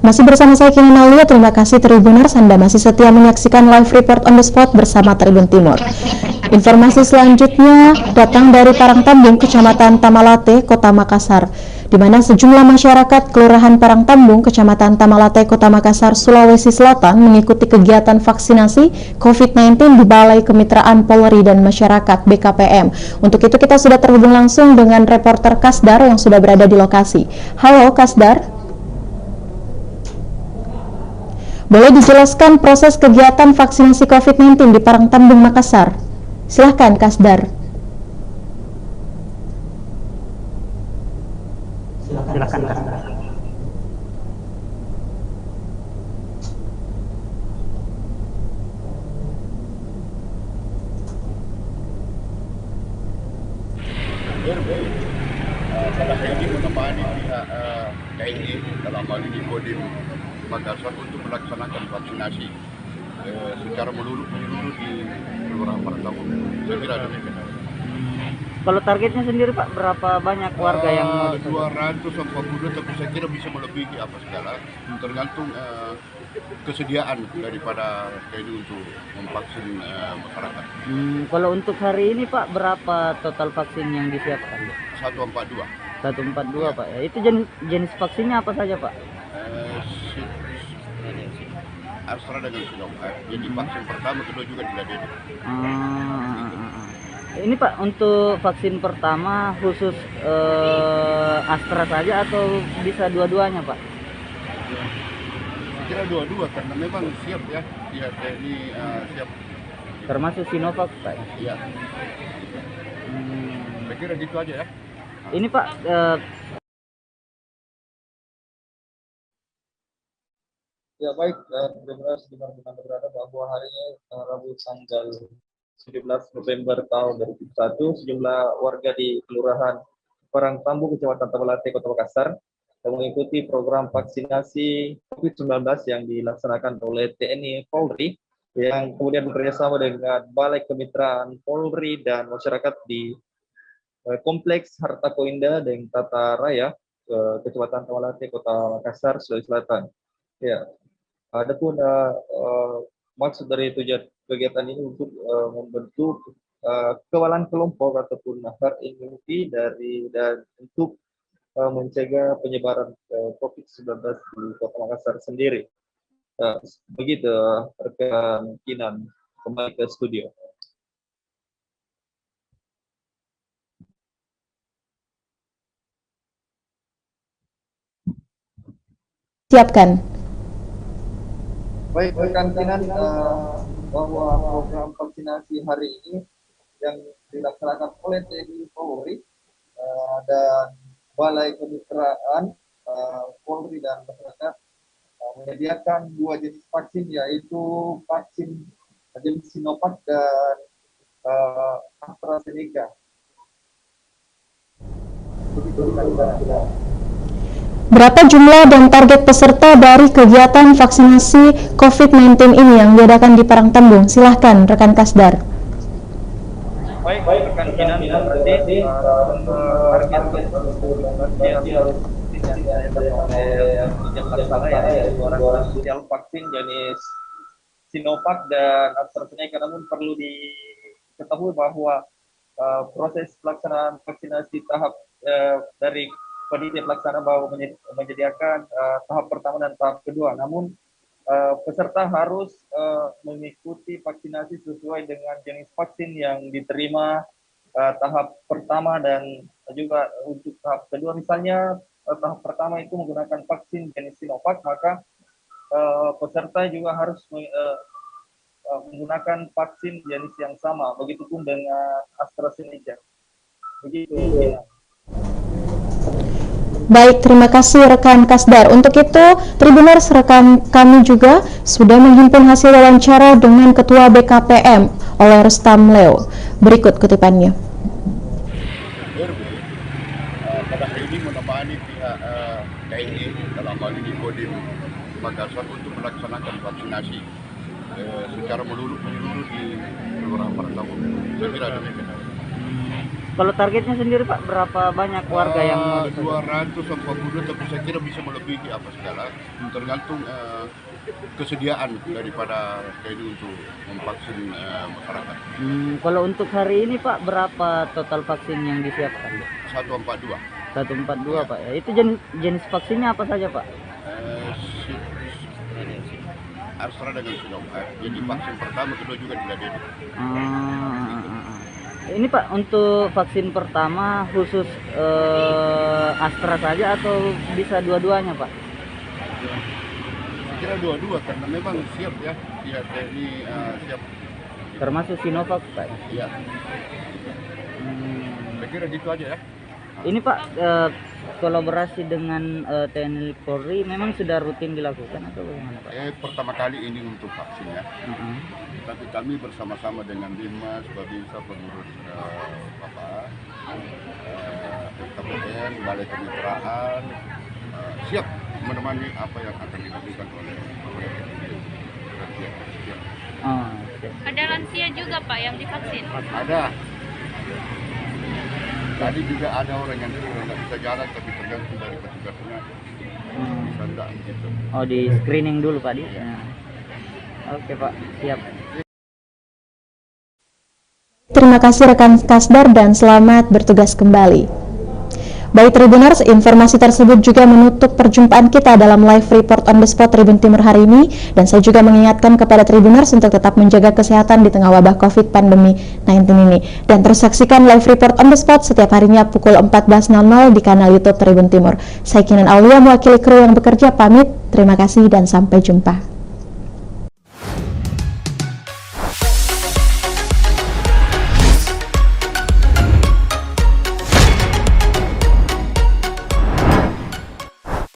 Masih bersama saya Kini Nalia, terima kasih Tribuners, Anda masih setia menyaksikan live report on the spot bersama Tribun Timur. Informasi selanjutnya datang dari Parangtambung, Kecamatan Tamalate, Kota Makassar, di mana sejumlah masyarakat Kelurahan Parangtambung, Kecamatan Tamalate, Kota Makassar, Sulawesi Selatan mengikuti kegiatan vaksinasi COVID-19 di Balai Kemitraan Polri dan Masyarakat BKPM. Untuk itu kita sudah terhubung langsung dengan reporter Kasdar yang sudah berada di lokasi. Halo Kasdar. Boleh dijelaskan proses kegiatan vaksinasi COVID-19 di Parangtambung, Makassar? Silahkan, Kasdar. Silakan, Kasdar. Pada hari ini menemani pihak TNI dalam hal ini Kodim Makassar untuk melaksanakan vaksinasi secara menyeluruh di Kelurahan Parangtambung. Saya kira demikian. Kalau targetnya sendiri Pak, berapa banyak warga yang mau 242, tapi saya kira bisa melebihi apa segala, tergantung kesediaan daripada TNI untuk memvaksin masyarakat. Kalau untuk hari ini Pak, berapa total vaksin yang disiapkan? 142. 142 Pak. Ya, itu jenis vaksinnya apa saja Pak? Astra dengan Sinovac. Jadi vaksin pertama, kedua juga diladeni. Ini Pak, untuk vaksin pertama khusus Astra saja atau bisa dua-duanya Pak? Saya kira dua-dua karena memang siap ya, ini siap. Termasuk Sinovac Pak? Iya. Saya kira gitu aja ya. Ini Pak, ya baik, Tribuners di mana berada bahwa hari ini Rabu tanggal 17 November tahun 2021, sejumlah warga di Kelurahan Parangtambung, Kecamatan Tamalate, Kota Makassar mengikuti program vaksinasi COVID-19 yang dilaksanakan oleh TNI Polri yang kemudian bekerjasama dengan Balai Kemitraan Polri dan masyarakat di Kompleks Harta Koinda dan Tata Raya Kecamatan Tamalate, Kota Makassar, Sulawesi Selatan. Ya, adapun maksud dari tujuan kegiatan ini untuk membentuk kekebalan kelompok ataupun herd immunity dan untuk mencegah penyebaran COVID-19 di Kota Makassar sendiri. Begitu rekan Kinan, kembali ke studio. Siapkan. Baik, rekan Kinan, bahwa program vaksinasi hari ini yang dilaksanakan oleh TNI Polri dan Balai Kemitraan Polri dan masyarakat menyediakan dua jenis vaksin, yaitu vaksin jenis Sinovac dan AstraZeneca. Berapa jumlah dan target peserta dari kegiatan vaksinasi COVID-19 ini yang diadakan di Parangtambung? Silahkan, rekan Kasdar. Baik, rekan Kinan, berarti target vaksin jenis Sinovac dan AstraZeneca. Namun perlu diketahui bahwa proses pelaksanaan vaksinasi tahap dari panitia pelaksana bahwa menyediakan tahap pertama dan tahap kedua. Namun peserta harus mengikuti vaksinasi sesuai dengan jenis vaksin yang diterima tahap pertama dan juga untuk tahap kedua. Misalnya tahap pertama itu menggunakan vaksin jenis Sinovac, maka peserta juga harus menggunakan vaksin jenis yang sama. Begitupun dengan AstraZeneca. Begitu. Baik, terima kasih rekan Kasdar. Untuk itu, Tribuners, rekan kami juga sudah menghimpun hasil wawancara dengan Ketua BKPM oleh Rustam Leo. Berikut kutipannya. Pada hari ini menemani pihak TNI dalam hal ini Kodim Makassar untuk melaksanakan vaksinasi secara menyeluruh di Kelurahan Parangtambung. Saya kira demikian. Kalau targetnya sendiri Pak, berapa banyak warga yang mau 242, tapi saya kira bisa melebihi apa segala, tergantung kesediaan daripada TNI untuk memvaksin masyarakat. Kalau untuk hari ini Pak, berapa total vaksin yang disiapkan? 142. 142 Pak. Ya, itu jenis vaksinnya apa saja Pak? Astra dengan Sinovac. Jadi vaksin pertama, kedua juga diladeni. Ini Pak, untuk vaksin pertama khusus Astra saja atau bisa dua-duanya Pak? Saya kira dua-dua karena memang siap ya, TNI siap. Termasuk Sinovac Pak? Iya. Saya kira gitu aja ya. Ini Pak, kolaborasi dengan TNI Polri memang sudah rutin dilakukan atau bagaimana Pak? Pertama kali ini untuk vaksin ya. Tapi kami bersama-sama dengan Dinas, Babinsa, pengurus Bapak, KPN, Balai Kemitraan, siap menemani apa yang akan dilakukan oleh pemerintah. Ada lansia juga Pak yang divaksin? Ada. Tadi juga ada orang yang tidak bisa jalan tapi tergantung dari petugasnya. Bisa enggak gitu. Oh, di screening dulu Pak di. Ya. Oke Pak, siap. Terima kasih rekan Kasdar dan selamat bertugas kembali. Baik Tribuners, informasi tersebut juga menutup perjumpaan kita dalam live report on the spot Tribun Timur hari ini, dan saya juga mengingatkan kepada Tribuners untuk tetap menjaga kesehatan di tengah wabah COVID pandemi 19 ini, dan terus saksikan live report on the spot setiap harinya pukul 14.00 di kanal YouTube Tribun Timur. Saya Kinan Aulia, mewakili kru yang bekerja, pamit. Terima kasih dan sampai jumpa.